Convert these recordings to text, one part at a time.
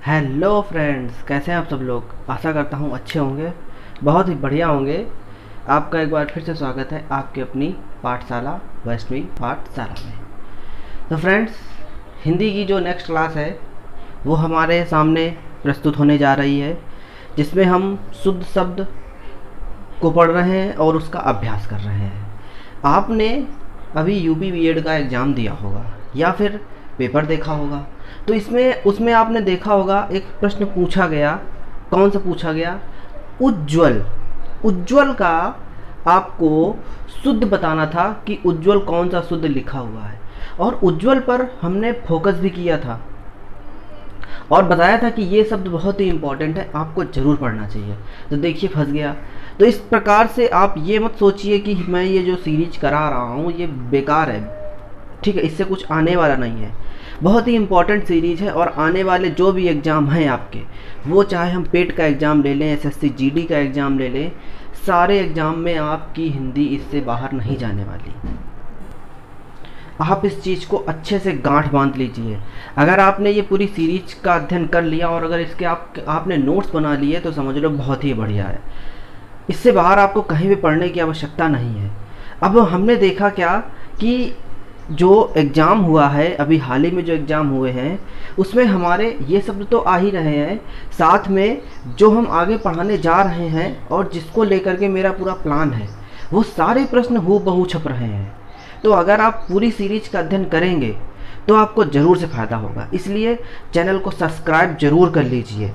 Hello friends, कैसे हैं आप सब लोग। आशा करता हूँ अच्छे होंगे, बहुत ही बढ़िया होंगे। आपका एक बार फिर से स्वागत है आपकी अपनी पाठशाला वैष्णवी पाठशाला में। तो फ्रेंड्स, हिंदी की जो नेक्स्ट क्लास है वो हमारे सामने प्रस्तुत होने जा रही है, जिसमें हम शुद्ध शब्द को पढ़ रहे हैं और उसका अभ्यास कर रहे हैं। आपने अभी यूपी बीएड का एग्ज़ाम दिया होगा या फिर पेपर देखा होगा, तो इसमें उसमें आपने देखा होगा एक प्रश्न पूछा गया। कौन सा पूछा गया? उज्ज्वल। उज्ज्वल का आपको शुद्ध बताना था कि उज्ज्वल कौन सा शुद्ध लिखा हुआ है, और उज्ज्वल पर हमने फोकस भी किया था और बताया था कि ये शब्द बहुत ही इंपॉर्टेंट है, आपको ज़रूर पढ़ना चाहिए। तो देखिए फंस गया। तो इस प्रकार से आप ये मत सोचिए कि मैं ये जो सीरीज करा रहा हूँ ये बेकार है, ठीक है, इससे कुछ आने वाला नहीं है। बहुत ही इंपॉर्टेंट सीरीज है, और आने वाले जो भी एग्ज़ाम हैं आपके, वो चाहे हम पेट का एग्ज़ाम ले लें, एसएससी जीडी का एग्ज़ाम ले लें, सारे एग्ज़ाम में आपकी हिंदी इससे बाहर नहीं जाने वाली। आप इस चीज़ को अच्छे से गांठ बांध लीजिए। अगर आपने ये पूरी सीरीज का अध्ययन कर लिया और अगर इसके आपने नोट्स बना लिए तो समझ लो बहुत ही बढ़िया है। इससे बाहर आपको कहीं भी पढ़ने की आवश्यकता नहीं है। अब हमने देखा क्या कि जो एग्ज़ाम हुआ है अभी हाल ही में, जो एग्ज़ाम हुए हैं उसमें हमारे ये शब्द तो आ ही रहे हैं, साथ में जो हम आगे पढ़ाने जा रहे हैं और जिसको लेकर के मेरा पूरा प्लान है, वो सारे प्रश्न हूबहू छप रहे हैं। तो अगर आप पूरी सीरीज का अध्ययन करेंगे तो आपको ज़रूर से फ़ायदा होगा। इसलिए चैनल को सब्सक्राइब ज़रूर कर लीजिए।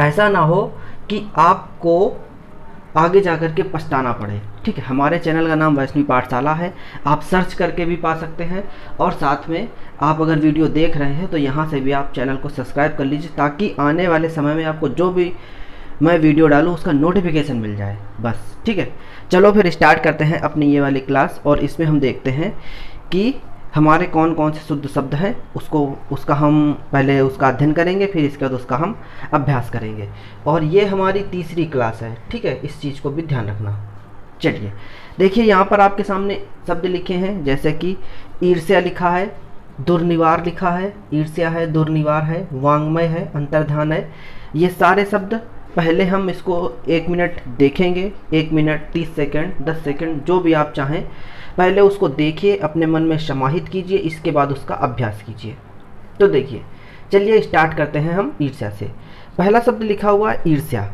ऐसा ना हो कि आपको आगे जाकर के पछताना पड़े, ठीक है। हमारे चैनल का नाम वैष्णवी पाठशाला है, आप सर्च करके भी पा सकते हैं, और साथ में आप अगर वीडियो देख रहे हैं तो यहाँ से भी आप चैनल को सब्सक्राइब कर लीजिए, ताकि आने वाले समय में आपको जो भी मैं वीडियो डालूँ उसका नोटिफिकेशन मिल जाए, बस, ठीक है। चलो फिर स्टार्ट करते हैं अपनी ये वाली क्लास, और इसमें हम देखते हैं कि हमारे कौन कौन से शुद्ध शब्द हैं, उसका हम पहले उसका अध्ययन करेंगे, फिर इसके बाद उसका हम अभ्यास करेंगे। और ये हमारी तीसरी क्लास है, ठीक है, इस चीज़ को भी ध्यान रखना। चलिए देखिए, यहाँ पर आपके सामने शब्द लिखे हैं, जैसे कि ईर्ष्या लिखा है, दुर्निवार लिखा है, ईर्ष्या है, दुर्निवार है, वांग्मय है, अंतर्धान है। ये सारे शब्द पहले हम इसको 1 मिनट देखेंगे, 1 मिनट 30 सेकंड 10 सेकंड जो भी आप चाहें, पहले उसको देखिए, अपने मन में समाहित कीजिए, इसके बाद उसका अभ्यास कीजिए। तो देखिए, चलिए स्टार्ट करते हैं हम ईर्ष्या से। पहला शब्द लिखा हुआ है ईर्ष्या।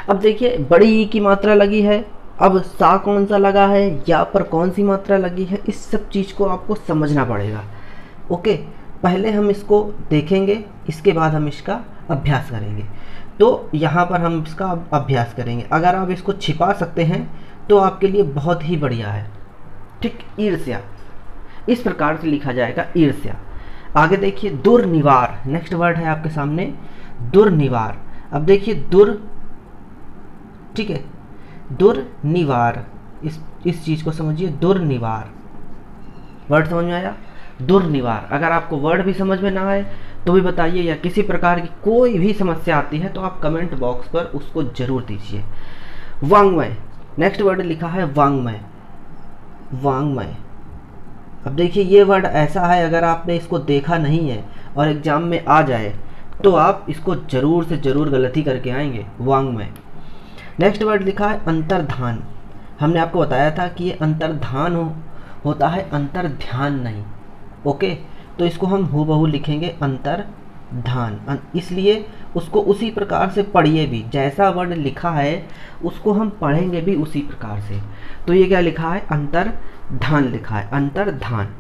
अब देखिए, बड़ी ई की मात्रा लगी है, अब सा कौन सा लगा है, या पर कौन सी मात्रा लगी है, इस सब चीज़ को आपको समझना पड़ेगा। ओके, पहले हम इसको देखेंगे, इसके बाद हम इसका अभ्यास करेंगे। तो यहाँ पर हम इसका अभ्यास करेंगे। अगर आप इसको छिपा सकते हैं तो आपके लिए बहुत ही बढ़िया है, ठीक। ईर्ष्या इस प्रकार से लिखा जाएगा, ईर्ष्या। आगे देखिए, दुर्निवार, नेक्स्ट वर्ड है आपके सामने, दुर्निवार। अब देखिए दुर, ठीक है, दुर्निवार, इस चीज़ को समझिए, दुर्निवार। वर्ड समझ में आया? दुर्निवार। अगर आपको वर्ड भी समझ में ना आए तो भी बताइए, या किसी प्रकार की कोई भी समस्या आती है तो आप कमेंट बॉक्स पर उसको जरूर दीजिए। वांग्मय, नेक्स्ट वर्ड लिखा है वांग्मय, वांग्मय। अब देखिए, ये वर्ड ऐसा है, अगर आपने इसको देखा नहीं है और एग्जाम में आ जाए तो आप इसको जरूर से जरूर गलती करके आएंगे, वांग्मय। नेक्स्ट वर्ड लिखा है अंतर्धान। हमने आपको बताया था कि ये अंतर्धान होता है, अंतर्ध्यान नहीं। ओके, तो इसको हम हूबहू लिखेंगे अंतर्धान, इसलिए उसको उसी प्रकार से पढ़िए भी, जैसा वर्ड लिखा है उसको हम पढ़ेंगे भी उसी प्रकार से। तो ये क्या लिखा है? अंतर्धान लिखा है, अंतर्धान।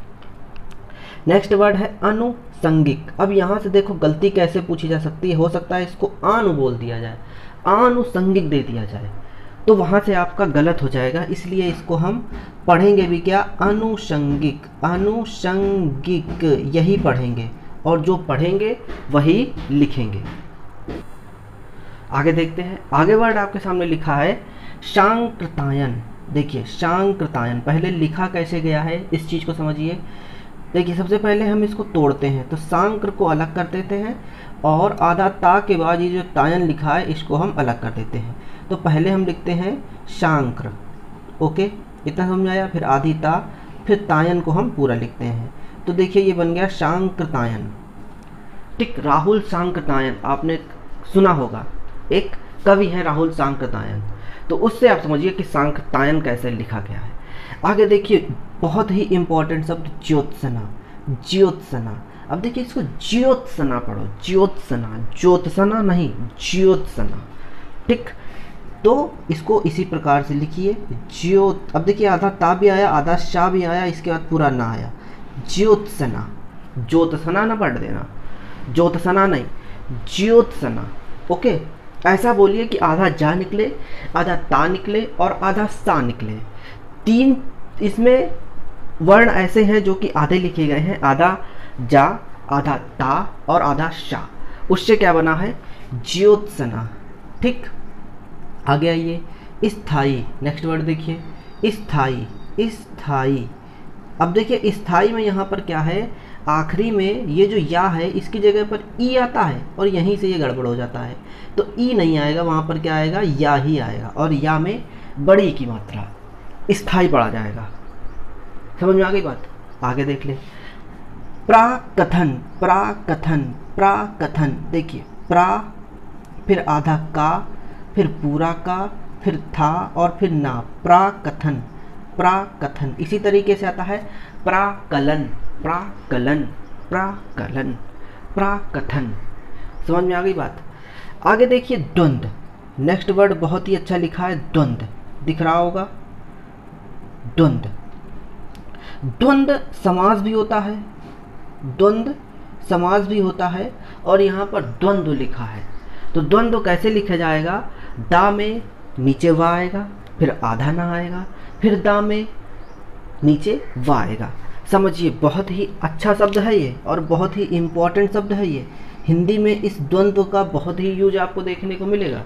नेक्स्ट वर्ड है आनुषंगिक। अब यहाँ से देखो गलती कैसे पूछी जा सकती है, हो सकता है इसको आनु बोल दिया जाए, आनुषंगिक दे दिया जाए, तो वहाँ से आपका गलत हो जाएगा, इसलिए इसको हम पढ़ेंगे भी क्या? अनुषंगिक, अनुषंगिक, यही पढ़ेंगे, और जो पढ़ेंगे वही लिखेंगे। आगे देखते हैं, आगे वर्ड आपके सामने लिखा है शांकृतायन। देखिए, शांकृतायन पहले लिखा कैसे गया है, इस चीज़ को समझिए। देखिए, सबसे पहले हम इसको तोड़ते हैं, तो सांक्र को अलग कर देते हैं, और आधा ता के बाद ये जो तायन लिखा है इसको हम अलग कर देते हैं। तो पहले हम लिखते हैं शांक्र, ओके, इतना समझ आया। फिर आधी ता, फिर तायन को हम पूरा लिखते हैं, तो देखिए ये बन गया शांकृतायन। ठीक, राहुल सांकृत्यायन आपने सुना होगा, एक कवि है राहुल सांकृत्यायन। तो उससे आप समझिए कि सांकृत्यायन कैसे लिखा गया है। आगे देखिए, बहुत ही इंपॉर्टेंट शब्द ज्योत्सना। ज्योत्सना, अब देखिए इसको ज्योत्सना पढ़ो, ज्योत्सना, ज्योत्सना नहीं, ज्योत्सना। ठीक, तो इसको इसी प्रकार से लिखिए, ज्योत। अब देखिए आधा ता भी आया, आधा शा भी आया, इसके बाद पूरा ना आया, ज्योत्सना। ज्योत्सना ना पढ़ देना, ज्योत्सना नहीं, ज्योत्सना। ओके, ऐसा बोलिए कि आधा जा निकले, आधा ता निकले और आधा सा निकले। 3 इसमें वर्ण ऐसे हैं जो कि आधे लिखे गए हैं, आधा जा, आधा ता और आधा शा। उससे क्या बना है, ज्योत्सना। ठीक, आगे आइए, स्थाई। नेक्स्ट वर्ड देखिए, स्थाई। स्थाई, अब देखिए स्थाई में यहाँ पर क्या है, आखिरी में ये जो या है इसकी जगह पर ई आता है और यहीं से ये गड़बड़ हो जाता है। तो ई नहीं आएगा, वहाँ पर क्या आएगा, या ही आएगा, और या में बड़ी की मात्रा, स्थाई पढ़ा जाएगा। समझ में आ गई बात? आगे देख ले, प्राकथन। प्राकथन, प्राकथन, देखिए प्रा, फिर आधा का, फिर पूरा का, फिर था और फिर ना, प्राकथन। प्राकथन इसी तरीके से आता है प्राकलन, प्राकलन, प्राकलन, प्राकथन। समझ में आ गई बात? आगे देखिए, द्वंद्व। नेक्स्ट वर्ड बहुत ही अच्छा लिखा है, द्वंद्व, दिख रहा होगा, द्वंद्व। द्वंद्व समास भी होता है, द्वंद्व समास भी होता है, और यहाँ पर द्वंद्व लिखा है। तो द्वंद्व कैसे लिखा जाएगा, दा में नीचे वा आएगा, फिर आधा ना आएगा, फिर दा में नीचे वा आएगा। समझिए, बहुत ही अच्छा शब्द है ये और बहुत ही इम्पोर्टेंट शब्द है ये। हिंदी में इस द्वंद्व का बहुत ही यूज आपको देखने को मिलेगा।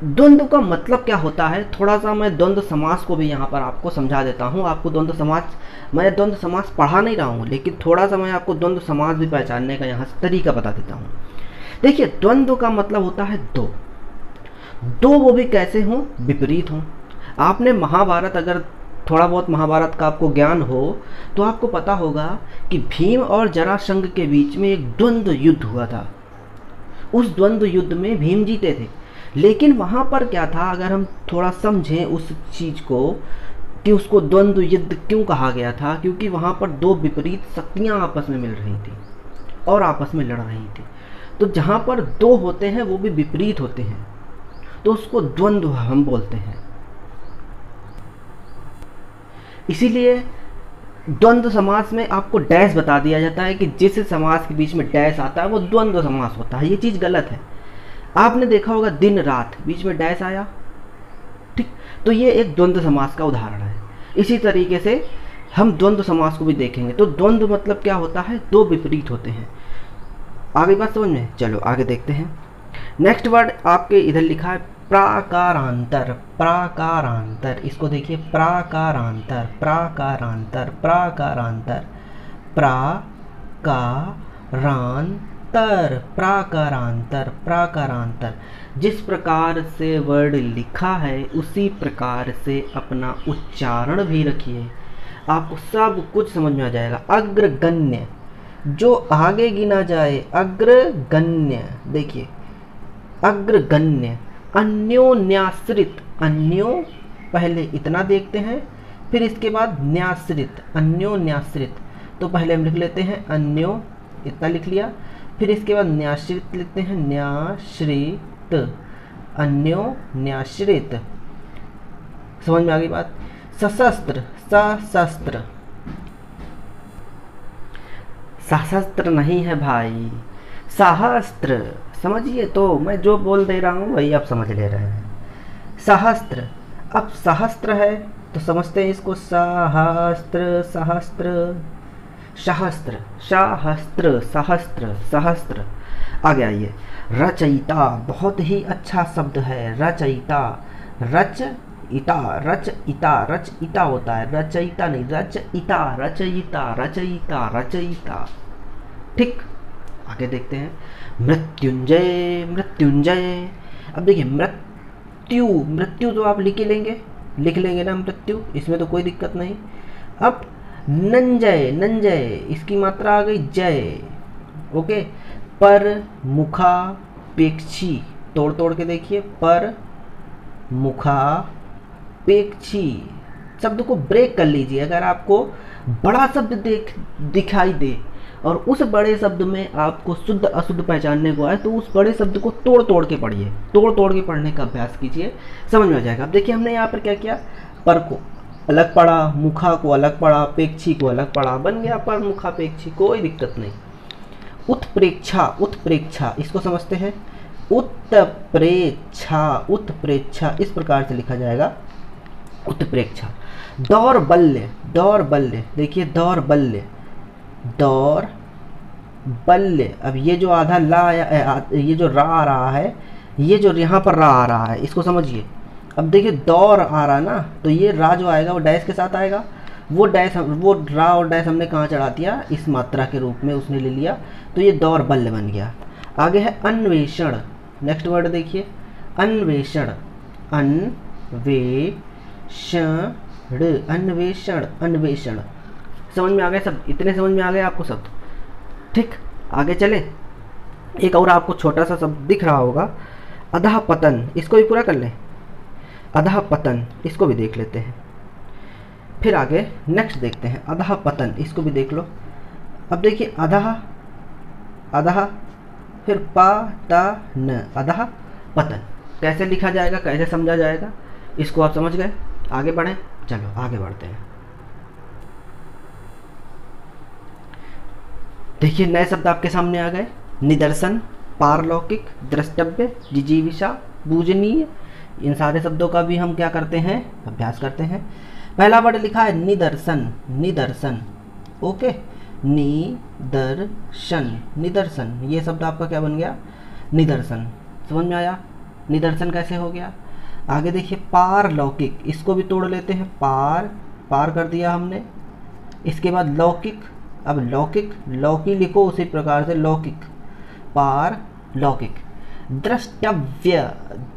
द्वंद्व का मतलब क्या होता है, थोड़ा सा मैं द्वंद्व समास को भी यहाँ पर आपको समझा देता हूँ। आपको द्वंद्व समास, मैं द्वंद्व समास पढ़ा नहीं रहा हूँ, लेकिन थोड़ा सा मैं आपको द्वंद्व समास भी पहचानने का यहाँ से तरीका बता देता हूँ। देखिए, द्वंद्व का मतलब होता है दो। दो वो भी कैसे हों, विपरीत हों। आपने महाभारत, अगर थोड़ा बहुत महाभारत का आपको ज्ञान हो तो आपको पता होगा कि भीम और जरासंध के बीच में एक द्वंद्व युद्ध हुआ था। उस द्वंद्व युद्ध में भीम जीते थे, लेकिन वहाँ पर क्या था, अगर हम थोड़ा समझें उस चीज़ को कि उसको द्वंद्व युद्ध क्यों कहा गया था, क्योंकि वहाँ पर दो विपरीत शक्तियाँ आपस में मिल रही थी और आपस में लड़ रही थी। तो जहाँ पर दो होते हैं वो भी विपरीत होते हैं, तो उसको द्वंद्व हम बोलते हैं। इसीलिए द्वंद्व समास में आपको डैश बता दिया जाता है कि जिस समास के बीच में डैश आता है वो द्वंद्व समास होता है। ये चीज़ गलत है। आपने देखा होगा दिन रात, बीच में डैश आया, ठीक, तो ये एक द्वंद्व समास का उदाहरण है। इसी तरीके से हम द्वंद्व समास को भी देखेंगे। तो द्वंद्व मतलब क्या होता है, दो विपरीत होते हैं। आगे बात समझ में? चलो आगे देखते हैं। नेक्स्ट वर्ड आपके इधर लिखा है प्राकारांतर। प्राकारांतर, इसको देखिए, प्राकारांतर, प्राकारांतर, प्राकारांतर, प्राकारांतर, प्राकारांतर, प्राकारांतर। जिस प्रकार से वर्ड लिखा है उसी प्रकार से अपना उच्चारण भी रखिए, आपको सब कुछ समझ में आ जाएगा। अग्रगण्य, जो आगे गिना जाए, अग्रगण्य, देखिए अग्रगण्य। अन्योन्याश्रित, अन्यो पहले इतना देखते हैं, फिर इसके बाद न्याश्रित, अन्योन्याश्रित। तो पहले हम लिख लेते हैं अन्यो, इतना लिख लिया, फिर इसके बाद न्याश्रित लिखते हैं, न्याश्रित, अन्योन्याश्रित। समझ में आ गई बात? सशस्त्र, सशस्त्र, सशस्त्र नहीं है भाई, सहस्त्र। समझिए, तो मैं जो बोल दे रहा हूँ वही आप समझ ले रहे हैं। सहस्त्र, अब सहस्त्र है तो समझते हैं इसको, सहस्त्र, सहस्त्र, सहस्त्र, सहस्त्र, सहस्त्र, सहस्त्र। आगे आइए, रचयिता, बहुत ही अच्छा शब्द है, रचयिता। रचयिता, रचयिता, रचयिता होता है, रचयिता नहीं, रचयिता, रचयिता, रचयिता, रचयिता। ठीक, आगे देखते हैं। मृत्युंजय, मृत्युंजय। अब देखिए, मृत्यु, मृत्यु तो आप लिख लेंगे ना, मृत्यु, इसमें तो कोई दिक्कत नहीं। अब नंजय, नंजय, इसकी मात्रा आ गई जय, ओके। पर मुखापेक्षी, तोड़ तोड़ के देखिए, पर मुखापेक्षी शब्द को ब्रेक कर लीजिए। अगर आपको बड़ा शब्द दिखाई दे और उस बड़े शब्द में आपको शुद्ध अशुद्ध पहचानने को आए तो उस बड़े शब्द को तोड़ तोड़ के पढ़िए, तोड़ तोड़ के पढ़ने का अभ्यास कीजिए, समझ में आ जाएगा। अब देखिए हमने यहाँ पर क्या किया, पर को अलग पढ़ा, मुखा को अलग पढ़ा, पेक्षी को अलग पढ़ा, बन गया पर मुखापेक्षी, कोई दिक्कत नहीं। उत्प्रेक्षा, उत्प्रेक्षा इसको समझते हैं, उत्प्रेक्षा, उत्प्रेक्षा इस प्रकार से लिखा जाएगा, उत्प्रेक्षा। दौर्बल्य, दौर्बल्य देखिए, दौर्बल्य, दौर्बल्य। अब ये जो आधा ला आया, ये जो रा आ रहा है, ये जो यहाँ पर रा आ रहा है, इसको समझिए। अब देखिए दौर आ रहा ना, तो ये रा जो आएगा वो डैश के साथ आएगा, वो डैश, वो रा और डैश हमने कहाँ चढ़ा दिया, इस मात्रा के रूप में उसने ले लिया, तो ये दौर्बल्य बन गया। आगे है अन्वेषण, नेक्स्ट वर्ड देखिए, अन्वेषण, अन्वेषण, अन्वेषण, अन्वेषण। समझ में आ गए सब, इतने समझ में आ गए आपको सब, ठीक। आगे चले, एक और आपको छोटा सा शब्द दिख रहा होगा, अधःपतन, इसको भी पूरा कर लें, अधःपतन इसको भी देख लेते हैं। फिर आगे नेक्स्ट देखते हैं, अधःपतन इसको भी देख लो। अब देखिए अधः, अधः, फिर पतन, अधःपतन कैसे लिखा जाएगा, कैसे समझा जाएगा, इसको आप समझ गए। आगे बढ़ें, चलो आगे बढ़ते हैं। देखिए नए शब्द आपके सामने आ गए, निदर्शन, पारलौकिक, द्रष्टव्य, जिजीविषा, पूजनीय। इन सारे शब्दों का भी हम क्या करते हैं, अभ्यास करते हैं। पहला वर्ड लिखा है निदर्शन, निदर्शन, ओके, निदर्शन, निदर्शन, ये शब्द आपका क्या बन गया, निदर्शन। समझ में आया, निदर्शन कैसे हो गया। आगे देखिए पारलौकिक, इसको भी तोड़ लेते हैं, पार, पार कर दिया हमने। इसके बाद लौकिक, अब लौकिक, लौकी लिखो उसी प्रकार से लौकिक, पार लौकिक। द्रष्टव्य,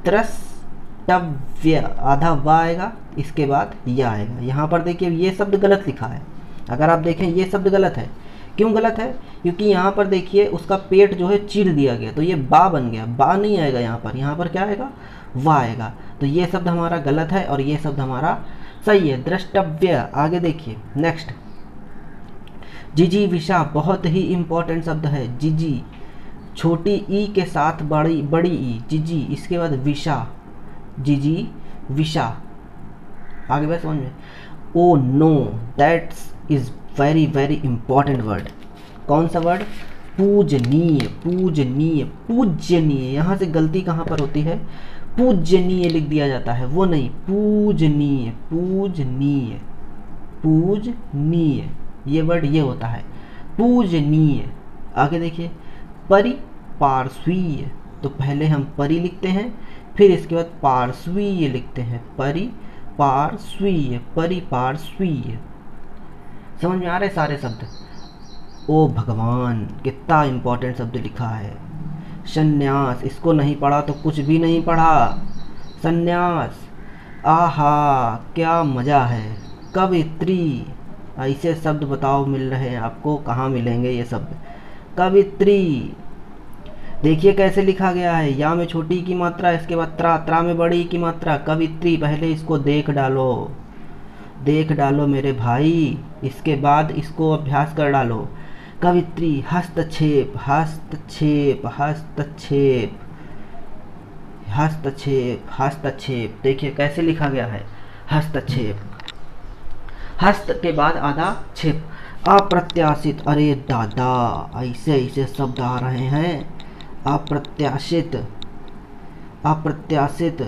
द्रष्टव्य, आधा वा आएगा, इसके बाद या आएगा। यहाँ पर देखिए ये शब्द गलत लिखा है, अगर आप देखें ये शब्द गलत है। क्यों गलत है, क्योंकि यहाँ पर देखिए उसका पेट जो है चीर दिया गया, तो ये बा बन गया, बा नहीं आएगा यहाँ पर क्या आएगा, वा आएगा। तो ये शब्द हमारा गलत है और ये शब्द हमारा सही है, द्रष्टव्य। आगे देखिए नेक्स्ट, जिजीविषा, बहुत ही इंपॉर्टेंट शब्द है, जिजी, छोटी ई के साथ बड़ी ई, जिजी, इसके बाद विषा, जिजी विषा। आगे बात समझ में। Oh no, that's is very very important word. कौन सा वर्ड, पूजनीय, पूजनीय, पूजनीय। यहाँ से गलती कहाँ पर होती है, पूजनीय लिख दिया जाता है, वो नहीं, पूजनीय, पूजनीय, पूजनीय, ये वर्ड ये होता है, पूजनीय। आगे देखिए परिपार्श्वीय, तो पहले हम परि लिखते हैं, फिर इसके बाद पार्श्वीय लिखते हैं, परिपार्श्वीय, परिपार्श्वीय। समझ में आ रहे सारे शब्द। ओ भगवान, कितना इंपॉर्टेंट शब्द लिखा है। संन्यास, इसको नहीं पढ़ा तो कुछ भी नहीं पढ़ा, संन्यास। आहा क्या मज़ा है। कवित्री, ऐसे शब्द बताओ मिल रहे हैं आपको, कहाँ मिलेंगे ये शब्द। कवित्री, देखिए कैसे लिखा गया है, या में छोटी की मात्रा, इसके बाद त्रा, त्रा में बड़ी की मात्रा, कवित्री। पहले इसको देख डालो, देख डालो मेरे भाई, इसके बाद इसको अभ्यास कर डालो। कवित्री, हस्तक्षेप, हस्तक्षेप, हस्तक्षेप, हस्तक्षेप, हस्तक्षेप। देखिए कैसे लिखा गया है, हस्तक्षेप, हस्त के बाद आधा छेप। अप्रत्याशित, अरे दादा ऐसे ऐसे शब्द आ रहे हैं, अप्रत्याशित, अप्रत्याशित।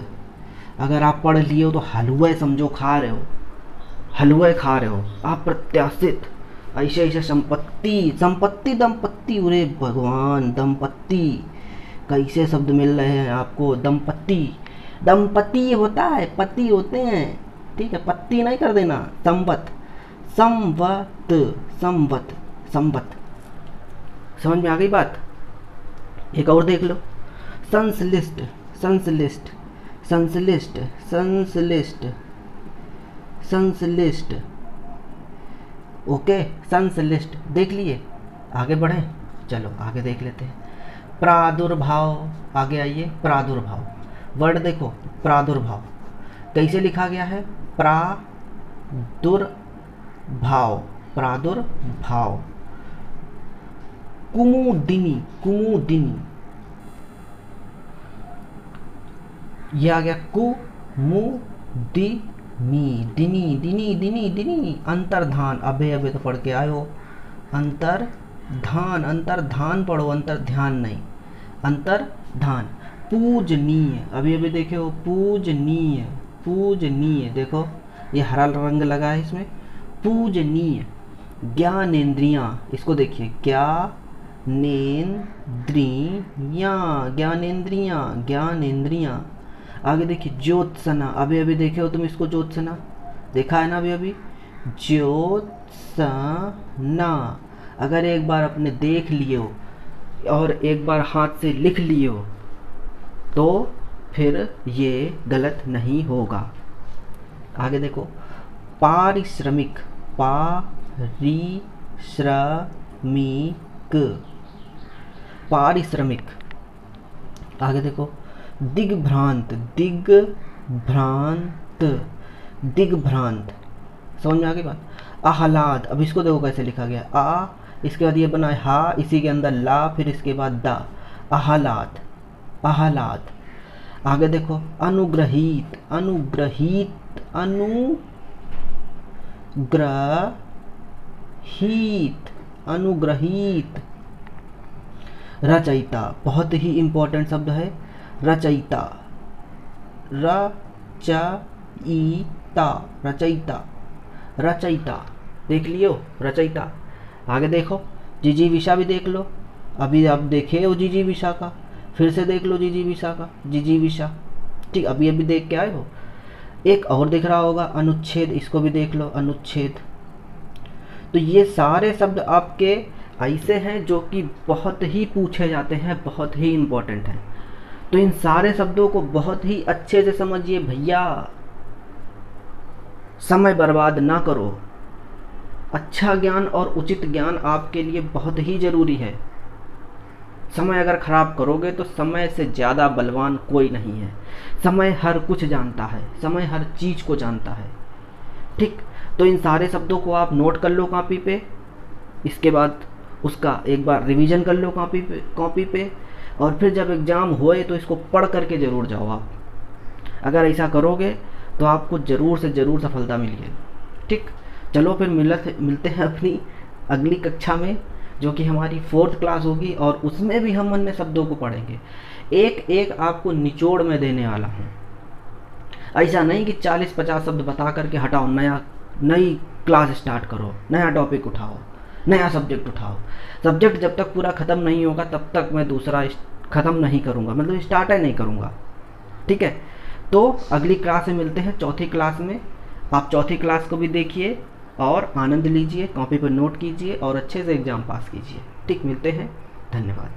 अगर आप पढ़ लिए हो तो हलवा समझो खा रहे हो, हलवा खा रहे हो। अप्रत्याशित, ऐसे ऐसे संपत्ति, संपत्ति, दंपत्ति, अरे भगवान, दंपत्ति, कैसे शब्द मिल रहे हैं आपको। दंपत्ति, दंपति होता है, पति होते हैं, ठीक है, पत्ती नहीं कर देना। संवत, संवत, संवत, संवत। समझ में आ गई बात। एक और देख लो, संश्लिष्ट, संश्लिष्ट, संश्लिष्ट, संश्लिष्ट, संश्लिष्ट, ओके, संश्लिष्ट। देख लिए, आगे बढ़ें। चलो आगे देख लेते हैं। प्रादुर्भाव, आगे आइए। प्रादुर्भाव वर्ड देखो, प्रादुर्भाव कैसे लिखा गया है? प्रादुर्भाव, प्रादुर्भाव। कुमुदिनी, कुमुदिनी, ये आ गया कुमुदिनी, दिनी दिनी दिनी दिनी। अंतर्धान, अबे अबे तो पढ़ के आयो। अंतर्धान, अंतर्धान पढ़ो, अंतर ध्यान नहीं, अंतर्धान। पूजनीय, अभी अभी देखे हो, पूजनीय, पूजनीय, देखो ये हरा रंग लगा है इसमें, पूजनीय। ज्ञानेंद्रियां, इसको देखिए, ज्ञानेंद्रियां, ज्ञानेंद्रियां, ज्ञानेंद्रियां। आगे देखिए ज्योत्सना, अभी अभी देखे हो तुम इसको, ज्योत्सना देखा है ना अभी अभी, ज्योत्सना। अगर एक बार अपने देख लिए हो और एक बार हाथ से लिख लिए हो तो फिर ये गलत नहीं होगा। आगे देखो पारिश्रमिक, पारिश्रमिक, पारिश्रमिक। आगे देखो दिग्भ्रांत, दिग्भ्रांत, दिग्भ्रांत। समझ में आ गई बात? आह्लाद, अब इसको देखो कैसे लिखा गया, आ, इसके बाद ये बना है हा, इसी के अंदर ला, फिर इसके बाद दा, आह्लाद, आह्लाद। आगे देखो अनुग्रहीत, अनुग्रहीत, अनुग्रहीत, अनुग्रहीत। रचयिता, बहुत ही इंपॉर्टेंट शब्द है, रचयिता, रचयिता, रचयिता, रचयिता। देख लियो रचयिता। आगे देखो जिजीविषा भी देख लो, अभी आप देखे हो जिजीविषा का, फिर से देख लो जिजीविषा का, जिजीविषा, ठीक, अभी अभी देख के आए हो। एक और दिख रहा होगा अनुच्छेद, इसको भी देख लो, अनुच्छेद। तो ये सारे शब्द आपके ऐसे हैं जो कि बहुत ही पूछे जाते हैं, बहुत ही इम्पोर्टेंट हैं। तो इन सारे शब्दों को बहुत ही अच्छे से समझिए भैया, समय बर्बाद ना करो। अच्छा ज्ञान और उचित ज्ञान आपके लिए बहुत ही ज़रूरी है। समय अगर खराब करोगे तो समय से ज़्यादा बलवान कोई नहीं है। समय हर कुछ जानता है, समय हर चीज़ को जानता है, ठीक। तो इन सारे शब्दों को आप नोट कर लो कॉपी पे, इसके बाद उसका एक बार रिवीजन कर लो कॉपी पे, और फिर जब एग्ज़ाम होए तो इसको पढ़ करके ज़रूर जाओ आप। अगर ऐसा करोगे तो आपको ज़रूर से ज़रूर सफलता मिलेगी, ठीक। चलो फिर मिलते हैं अपनी अगली कक्षा में, जो कि हमारी 4th क्लास होगी, और उसमें भी हम अन्य शब्दों को पढ़ेंगे। एक एक आपको निचोड़ में देने वाला हूँ। ऐसा नहीं कि 40-50 शब्द बता करके हटाओ, नई क्लास स्टार्ट करो, नया टॉपिक उठाओ, नया सब्जेक्ट उठाओ। सब्जेक्ट जब तक पूरा ख़त्म नहीं होगा तब तक मैं दूसरा ख़त्म नहीं करूँगा, मतलब स्टार्ट ही नहीं करूँगा, ठीक है। तो अगली क्लास में मिलते हैं, 4थी क्लास में। आप 4थी क्लास को भी देखिए और आनंद लीजिए, कॉपी पर नोट कीजिए और अच्छे से एग्ज़ाम पास कीजिए, ठीक। मिलते हैं, धन्यवाद।